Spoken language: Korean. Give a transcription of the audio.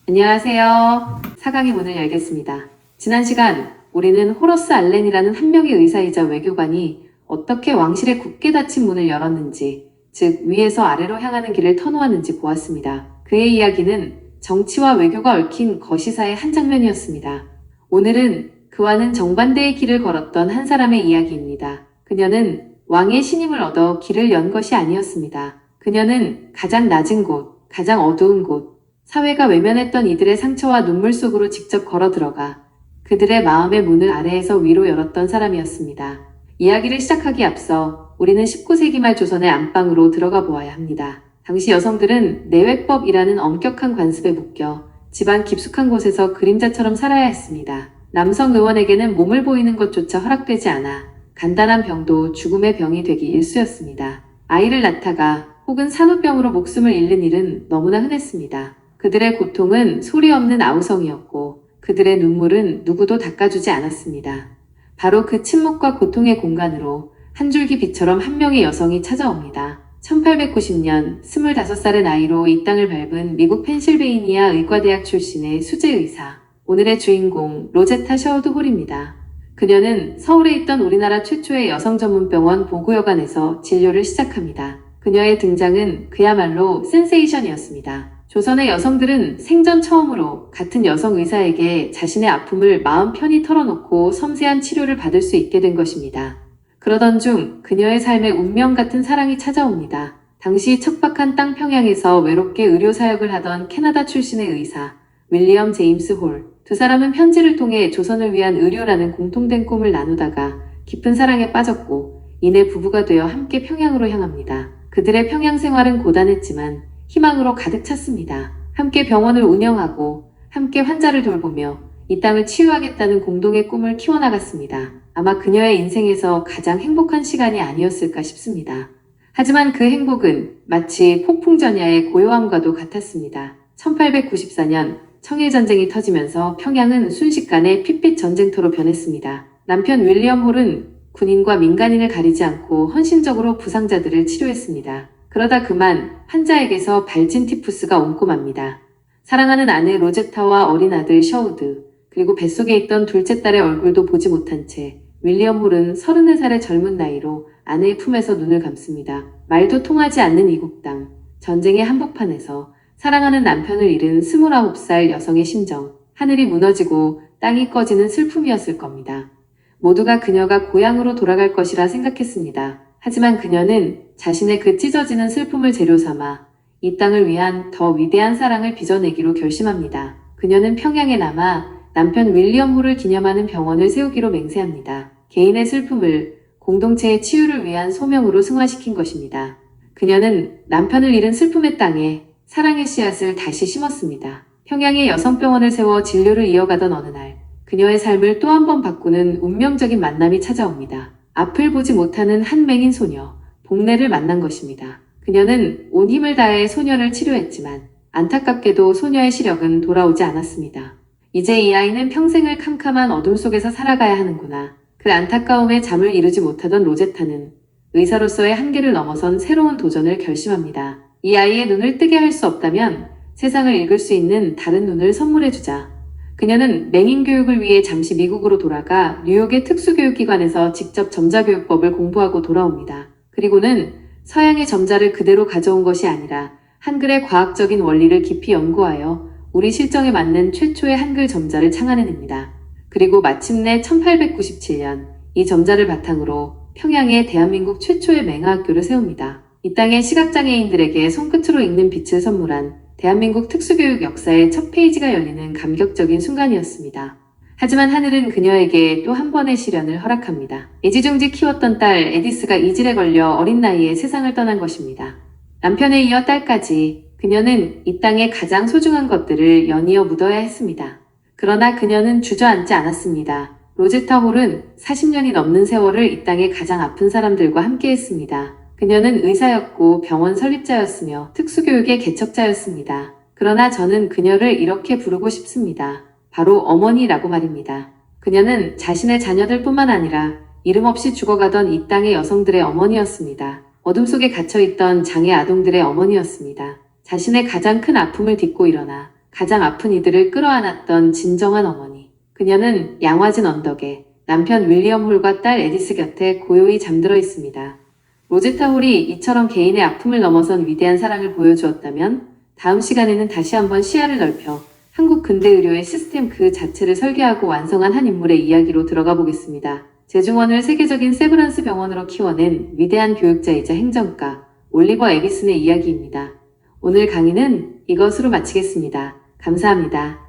안녕하세요. 4강의 문을 열겠습니다. 지난 시간 우리는 호러스 알렌이라는 한 명의 의사이자 외교관이 어떻게 왕실의 굳게 닫힌 문을 열었는지, 즉 위에서 아래로 향하는 길을 터놓았는지 보았습니다. 그의 이야기는 정치와 외교가 얽힌 거시사의 한 장면이었습니다. 오늘은 그와는 정반대의 길을 걸었던 한 사람의 이야기입니다. 그녀는 왕의 신임을 얻어 길을 연 것이 아니었습니다. 그녀는 가장 낮은 곳, 가장 어두운 곳, 사회가 외면했던 이들의 상처와 눈물 속으로 직접 걸어 들어가 그들의 마음의 문을 아래에서 위로 열었던 사람이었습니다. 이야기를 시작하기 앞서 우리는 19세기 말 조선의 안방으로 들어가 보아야 합니다. 당시 여성들은 내외법이라는 엄격한 관습에 묶여 집안 깊숙한 곳에서 그림자처럼 살아야 했습니다. 남성 의원에게는 몸을 보이는 것조차 허락되지 않아 간단한 병도 죽음의 병이 되기 일쑤였습니다. 아이를 낳다가 혹은 산후병으로 목숨을 잃는 일은 너무나 흔했습니다. 그들의 고통은 소리 없는 아우성이었고 그들의 눈물은 누구도 닦아주지 않았습니다. 바로 그 침묵과 고통의 공간으로 한 줄기 빛처럼 한 명의 여성이 찾아옵니다. 1890년 25살의 나이로 이 땅을 밟은 미국 펜실베이니아 의과대학 출신의 수재의사, 오늘의 주인공 로제타 셔우드 홀입니다. 그녀는 서울에 있던 우리나라 최초의 여성 전문병원 보구여관에서 진료를 시작합니다. 그녀의 등장은 그야말로 센세이션이었습니다. 조선의 여성들은 생전 처음으로 같은 여성 의사에게 자신의 아픔을 마음 편히 털어놓고 섬세한 치료를 받을 수 있게 된 것입니다. 그러던 중 그녀의 삶에 운명 같은 사랑이 찾아옵니다. 당시 척박한 땅 평양에서 외롭게 의료사역을 하던 캐나다 출신의 의사 윌리엄 제임스 홀. 두 사람은 편지를 통해 조선을 위한 의료라는 공통된 꿈을 나누다가 깊은 사랑에 빠졌고 이내 부부가 되어 함께 평양으로 향합니다. 그들의 평양 생활은 고단했지만 희망으로 가득 찼습니다. 함께 병원을 운영하고 함께 환자를 돌보며 이 땅을 치유하겠다는 공동의 꿈을 키워나갔습니다. 아마 그녀의 인생에서 가장 행복한 시간이 아니었을까 싶습니다. 하지만 그 행복은 마치 폭풍전야의 고요함과도 같았습니다. 1894년 청일전쟁이 터지면서 평양은 순식간에 핏빛 전쟁터로 변했습니다. 남편 윌리엄 홀은 군인과 민간인을 가리지 않고 헌신적으로 부상자들을 치료했습니다. 그러다 그만 환자에게서 발진 티푸스가 옮고 맙니다. 사랑하는 아내 로제타와 어린 아들 셔우드, 그리고 뱃속에 있던 둘째 딸의 얼굴도 보지 못한 채 윌리엄 홀은 34살의 젊은 나이로 아내의 품에서 눈을 감습니다. 말도 통하지 않는 이국 땅, 전쟁의 한복판에서 사랑하는 남편을 잃은 29살 여성의 심정, 하늘이 무너지고 땅이 꺼지는 슬픔이었을 겁니다. 모두가 그녀가 고향으로 돌아갈 것이라 생각했습니다. 하지만 그녀는 자신의 그 찢어지는 슬픔을 재료 삼아 이 땅을 위한 더 위대한 사랑을 빚어내기로 결심합니다. 그녀는 평양에 남아 남편 윌리엄 홀을 기념하는 병원을 세우기로 맹세합니다. 개인의 슬픔을 공동체의 치유를 위한 소명으로 승화시킨 것입니다. 그녀는 남편을 잃은 슬픔의 땅에 사랑의 씨앗을 다시 심었습니다. 평양에 여성병원을 세워 진료를 이어가던 어느 날, 그녀의 삶을 또 한 번 바꾸는 운명적인 만남이 찾아옵니다. 앞을 보지 못하는 한 맹인 소녀, 복례를 만난 것입니다. 그녀는 온 힘을 다해 소녀를 치료했지만 안타깝게도 소녀의 시력은 돌아오지 않았습니다. 이제 이 아이는 평생을 캄캄한 어둠 속에서 살아가야 하는구나. 그 안타까움에 잠을 이루지 못하던 로제타는 의사로서의 한계를 넘어선 새로운 도전을 결심합니다. 이 아이의 눈을 뜨게 할 수 없다면 세상을 읽을 수 있는 다른 눈을 선물해주자. 그녀는 맹인 교육을 위해 잠시 미국으로 돌아가 뉴욕의 특수교육기관에서 직접 점자교육법을 공부하고 돌아옵니다. 그리고는 서양의 점자를 그대로 가져온 것이 아니라 한글의 과학적인 원리를 깊이 연구하여 우리 실정에 맞는 최초의 한글 점자를 창안해냅니다. 그리고 마침내 1897년 이 점자를 바탕으로 평양에 대한민국 최초의 맹아학교를 세웁니다. 이 땅의 시각장애인들에게 손끝으로 읽는 빛을 선물한 대한민국 특수교육 역사의 첫 페이지가 열리는 감격적인 순간이었습니다. 하지만 하늘은 그녀에게 또 한 번의 시련을 허락합니다. 애지중지 키웠던 딸 에디스가 이질에 걸려 어린 나이에 세상을 떠난 것입니다. 남편에 이어 딸까지 그녀는 이 땅의 가장 소중한 것들을 연이어 묻어야 했습니다. 그러나 그녀는 주저앉지 않았습니다. 로제타 홀은 40년이 넘는 세월을 이 땅의 가장 아픈 사람들과 함께했습니다. 그녀는 의사였고 병원 설립자였으며 특수교육의 개척자였습니다. 그러나 저는 그녀를 이렇게 부르고 싶습니다. 바로 어머니라고 말입니다. 그녀는 자신의 자녀들뿐만 아니라 이름 없이 죽어가던 이 땅의 여성들의 어머니였습니다. 어둠 속에 갇혀있던 장애 아동들의 어머니였습니다. 자신의 가장 큰 아픔을 딛고 일어나 가장 아픈 이들을 끌어안았던 진정한 어머니. 그녀는 양화진 언덕에 남편 윌리엄 홀과 딸 에디스 곁에 고요히 잠들어 있습니다. 로제타 홀이 이처럼 개인의 아픔을 넘어선 위대한 사랑을 보여주었다면 다음 시간에는 다시 한번 시야를 넓혀 한국 근대 의료의 시스템 그 자체를 설계하고 완성한 한 인물의 이야기로 들어가 보겠습니다. 제중원을 세계적인 세브란스 병원으로 키워낸 위대한 교육자이자 행정가 올리버 에비슨의 이야기입니다. 오늘 강의는 이것으로 마치겠습니다. 감사합니다.